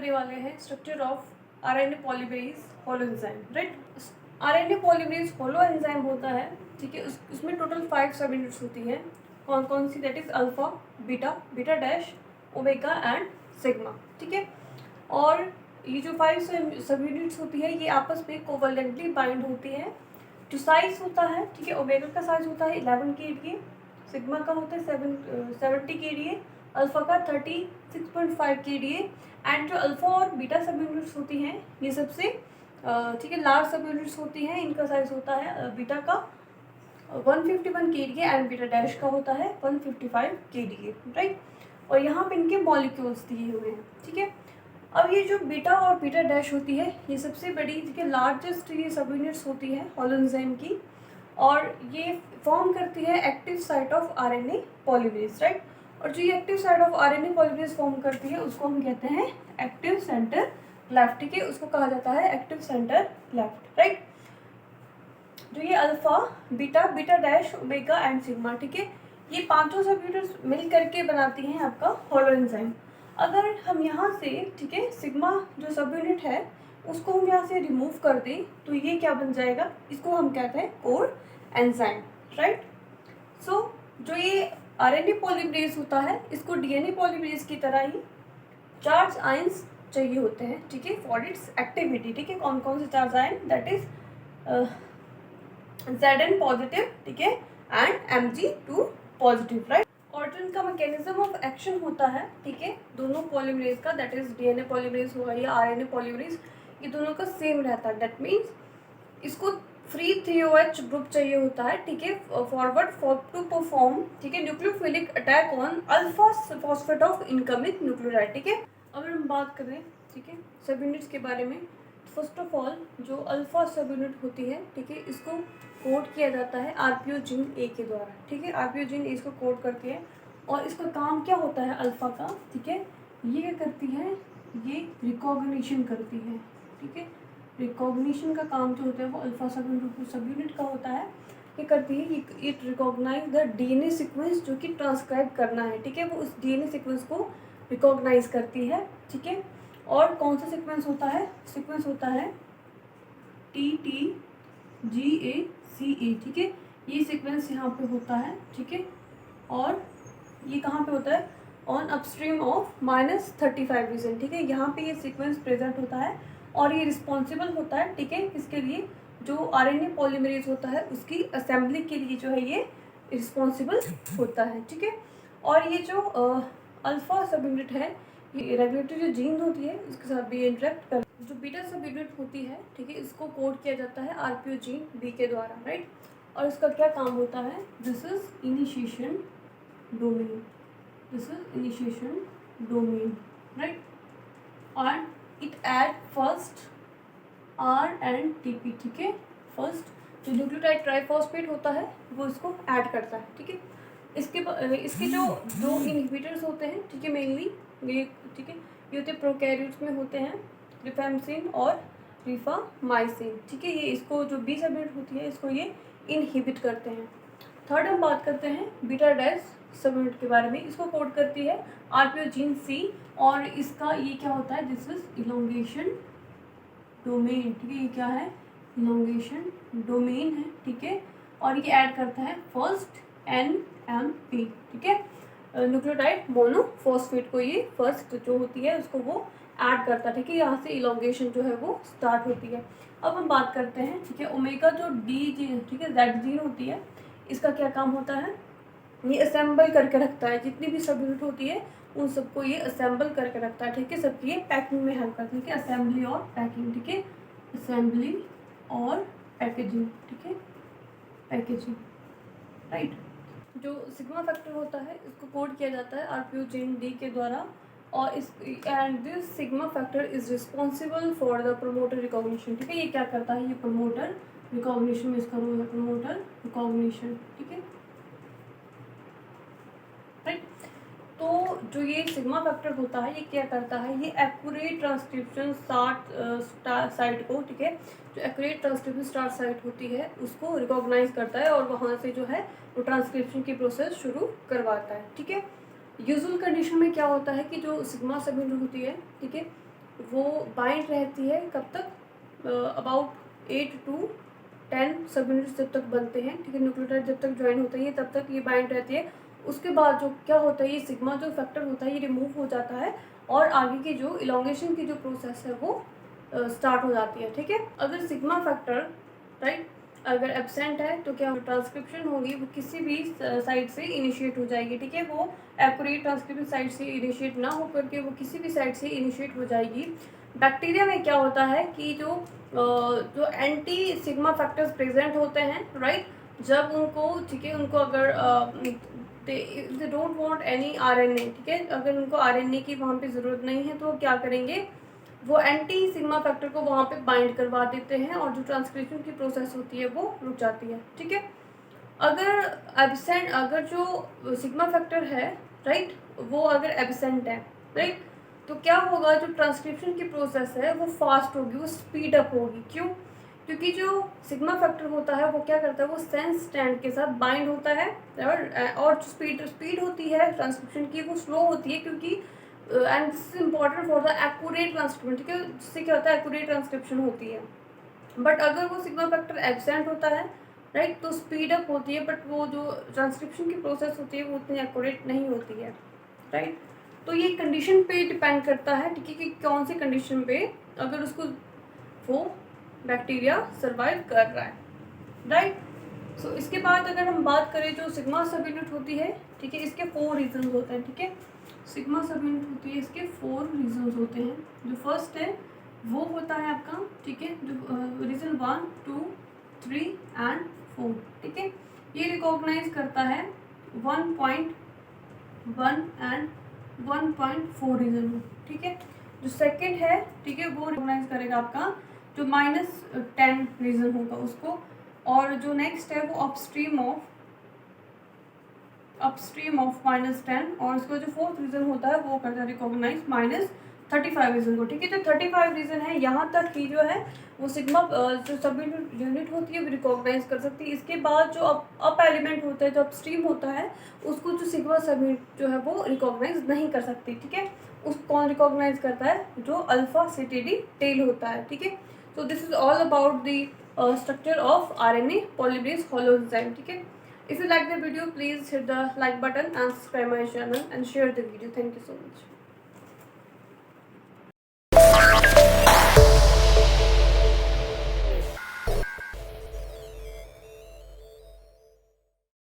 करने वाले हैं structure of RNA polymerase holo enzyme, right. RNA polymerase holo enzyme होता है, ठीक है। उसमें टोटल 5 सब यूनिट्स होती हैं। कौन कौन सी? That is alpha, beta, beta dash, omega and sigma, ठीक है। और ये जो 5 सब यूनिट्स होती है ये आपस में कोवलेंटली बाइंड होती है। जो साइज होता है, ठीक है, ओमेगा का साइज होता है 11 kDa, सिग्मा का होता है 70 kDa, अल्फा का 36.5 kDa एंड जो अल्फा और बीटा सब यूनिट्स होती हैं ये सबसे ठीक है लार्ज सब यूनिट्स होती हैं। इनका साइज होता है बीटा का 151 kDa एंड बीटा डैश का होता है 155 kDa, राइट। और यहाँ पे इनके मॉलिक्यूल्स दिए हुए हैं, ठीक है। अब ये जो बीटा और बीटा डैश होती है ये सबसे बड़ी, ठीक है, लार्जेस्ट ये सब यूनिट्स होती है होलो एंजाइम की, और ये फॉर्म करती है active site of RNA polymerase, right. और जो ये active site of RNA polymerase form करती है उसको हम कहते हैं एक्टिव सेंटर लेफ्ट, ठीक है, उसको कहा जाता है एक्टिव सेंटर लेफ्ट, राइट। जो ये alpha, beta, beta dash, omega and sigma, ठीक है, ये पांचों सब यूनिट्स मिल करके बनाती हैं आपका होलो एंजाइम। अगर हम यहाँ से, ठीक है, सिग्मा जो सब यूनिट है उसको हम यहाँ से रिमूव कर दें तो ये क्या बन जाएगा? इसको हम कहते हैं कोर एंजाइम, राइट। सो जो ये आरएनए पॉलीमरेज होता है इसको डीएनए पॉलीमरेज की तरह ही चार्ज आयंस चाहिए होते हैं, ठीक है, फॉर इट्स एक्टिविटी, ठीक है। कौन कौन से charge ion? That is Zn positive, ठीक है, एंड Mg2 पॉजिटिव, राइट। और जो इनका मैकेनिज्म ऑफ एक्शन होता है, ठीक है, दोनों पॉलीमरेज का, दैट इज डीएनए पॉलीमरेज हुआ या आरएनए पॉलीमरेज, ये दोनों का सेम रहता है। दैट मीन्स इसको फ्री 3OH ग्रुप चाहिए होता है, ठीक है, फॉरवर्ड टू परफॉर्म, ठीक है, nucleophilic attack on alpha phosphate of incoming nucleotide, ठीक है। अगर हम बात करें, ठीक है, सब यूनिट्स के बारे में, फर्स्ट ऑफ ऑल जो अल्फा सब यूनिट होती है, ठीक है, इसको कोड किया जाता है आरपीओ जीन ए के द्वारा, ठीक है। आरपीओ जीन ए इसको कोड करती है और इसका काम क्या होता है अल्फा का, ठीक है, ये क्या करती है? ये रिकॉग्निशन करती है, ठीक है। रिकॉग्निशन का काम जो होता है वो अल्फा सब यूनिट का होता है। ये करती है, it recognise the DNA sequence जो कि ट्रांसक्राइब करना है, ठीक है, वो उस डीएनए सीक्वेंस को रिकॉग्नाइज करती है, ठीक है। और कौन सा सीक्वेंस होता है? सीक्वेंस होता है TTGACA, ठीक है, ये सीक्वेंस यहाँ पे होता है, ठीक है। और ये कहाँ पे होता है? ऑन अपस्ट्रीम ऑफ -35 रीजन, ठीक है, यहाँ पे ये सीक्वेंस प्रेजेंट होता है और ये रिस्पॉन्सिबल होता है, ठीक है, किसके लिए? जो आरएनए पॉलीमरेज होता है उसकी असेंबली के लिए जो है ये रिस्पॉन्सिबल होता है, ठीक है। और ये जो अल्फा सब यूनिट है ये रेगुलेटरी जो जीन होती है उसके साथ भी इंटरेक्ट कर। जो बीटा सब यूनिट होती है, ठीक है, इसको कोड किया जाता है आरपीओ जीन बी के द्वारा, राइट। और इसका क्या काम होता है? This is initiation domain, this is initiation domain, right. And it add first R and TP, ठीक है, फर्स्ट जो न्यूक्लियोटाइड ट्राइफॉस्फेट होता है वो इसको ऐड करता है, ठीक है। इसके जो दो इनहिबिटर्स होते हैं, ठीक है, मेनली ये, ठीक है, ये होते हैं प्रोकैरियोट्स में होते हैं, रिफेम्सिन और रिफामाइसिन, ठीक है। ये इसको जो बी सब यूनिट होती है इसको ये इनहिबिट करते हैं। थर्ड हम बात करते हैं बीटा डैश सब यूनिट के बारे में। इसको कोड करती है आरपीओ जीन सी और इसका ये क्या होता है? दिस इज इलोंगेशन डोमेन, ठीक है, ये क्या है? इलोंगेशन डोमेन है, ठीक है। और ये ऐड करता है फर्स्ट NMP, ठीक है, न्यूक्लियोटाइड मोनोफॉस्फेट को ये फर्स्ट जो होती है उसको वो ऐड करता है, ठीक है। यहाँ से इलोंगेशन जो है वो स्टार्ट होती है। अब हम बात करते हैं, ठीक है, ओमेगा जो डी जीन, ठीक है, जेड जीन होती है, इसका क्या काम होता है? ये असेंबल करके रखता है, जितनी भी सब यूनिट होती है उन सबको ये असेंबल करके रखता है, ठीक है, सबकी ये पैकिंग में हेल्प करती है, ठीक है, असेंबली और पैकिंग, ठीक है, असेंबली और पैकेजिंग, ठीक है, पैकेजिंग, राइट। जो सिग्मा फैक्टर होता है इसको कोड किया जाता है आरपीओ जीन डी के द्वारा और इस and this sigma factor is responsible for the promoter recognition, ठीक है। ये क्या करता है? ये प्रोमोटर रिकॉग्निशन में इसका रोल है, प्रोमोटर रिकॉग्निशन, ठीक है, राइट। तो जो ये सिग्मा फैक्टर होता है ये क्या करता है? ये एक्यूरेट ट्रांसक्रिप्शन साइट को, ठीक है, जो एक्यूरेट ट्रांसक्रिप्शन स्टार्ट साइट होती है उसको रिकॉग्नाइज करता है और वहाँ से जो है वो ट्रांसक्रिप्शन की प्रोसेस शुरू करवाता है, ठीक है। यूजुअल कंडीशन में क्या होता है कि जो सिग्मा सब यूनिट होती है, ठीक है, वो बाइंड रहती है कब तक, अबाउट 8 to 10 सब यूनिट्स जब तक बनते हैं, ठीक है, न्यूक्लियोटाइड जब तक ज्वाइन होते हैं तब तक ये बाइंड रहती है। उसके बाद जो क्या होता है, ये सिग्मा जो फैक्टर होता है ये रिमूव हो जाता है और आगे की जो इलोंगेशन की जो प्रोसेस है वो स्टार्ट हो जाती है, ठीक है। अगर सिग्मा फैक्टर राइट अगर एब्सेंट है तो क्या ट्रांसक्रिप्शन होगी वो किसी भी साइड से इनिशिएट हो जाएगी, ठीक है। वो एक्यूरेट ट्रांसक्रिप्शन साइड से इनिशिएट ना हो करके वो किसी भी साइड से इनिशिएट हो जाएगी। बैक्टीरिया में क्या होता है कि जो एंटी सिग्मा फैक्टर्स प्रेजेंट होते हैं राइट, जब उनको, ठीक है, उनको अगर they don't want any RNA, ठीक है, अगर उनको आरएनए की वहाँ पे ज़रूरत नहीं है तो वो क्या करेंगे, वो एंटी सिग्मा फैक्टर को वहाँ पे बाइंड करवा देते हैं और जो ट्रांसक्रिप्शन की प्रोसेस होती है वो रुक जाती है, ठीक है। अगर जो सिग्मा फैक्टर है राइट वो अगर एब्सेंट है राइट, तो क्या होगा, जो ट्रांसक्रिप्शन की प्रोसेस है वो फास्ट होगी, वो स्पीड अप होगी। क्यों? क्योंकि जो सिग्मा फैक्टर होता है वो क्या करता है, वो सेंस स्टैंड के साथ बाइंड होता है और स्पीड होती है ट्रांसक्रिप्शन की वो स्लो होती है, क्योंकि and this is important for the accurate transcription, ठीक है, जिससे क्या होता है एक्यूरेट ट्रांसक्रिप्शन होती है। बट अगर वो सिग्मा फैक्टर एब्सेंट होता है राइट तो स्पीड अप होती है, बट वो जो ट्रांसक्रिप्शन की प्रोसेस होती है वो उतनी एक्यूरेट नहीं होती है राइट। तो ये कंडीशन पे डिपेंड करता है, ठीक है, कि कौन सी कंडीशन पे अगर उसको वो बैक्टीरिया सर्वाइव कर रहा है राइट। सो इसके बाद अगर हम बात करें जो सिग्मा सब यूनिट होती है, ठीक है, इसके 4 रीजन होते हैं, ठीक है। सिग्मा सब यूनिट होती है, इसके 4 रीजन होते हैं। जो फर्स्ट है वो होता है आपका, ठीक है, जो रीजन 1, 2, 3 एंड 4, ठीक है, ये रिकॉग्नाइज करता है 1.1 एंड 1.4 रीजन को, ठीक है। जो सेकंड है, ठीक है, वो रिकॉग्नाइज करेगा आपका जो -10 रीजन होगा उसको, और जो नेक्स्ट है वो अपस्ट्रीम ऑफ -10, और उसका जो फोर्थ रीजन होता है वो करता है रिकॉग्नाइज -35 रीजन को, ठीक है। जो 35 रीजन है यहाँ तक ही जो है वो सिग्मा जो सब यूनिट होती है वो रिकॉग्नाइज कर सकती है। इसके बाद जो अप एलिमेंट होता है, जो अपस्ट्रीम होता है, उसको जो सिग्मा सब यूनिट जो है वो रिकॉग्नाइज नहीं कर सकती, ठीक है। उस कौन रिकॉग्नाइज करता है, जो अल्फा CTD टेल होता है, ठीक है। So this is all about the structure of RNA polymerase holoenzyme, ठीक है। If you like the video, please hit the like button and subscribe my channel and share the video. Thank you so much.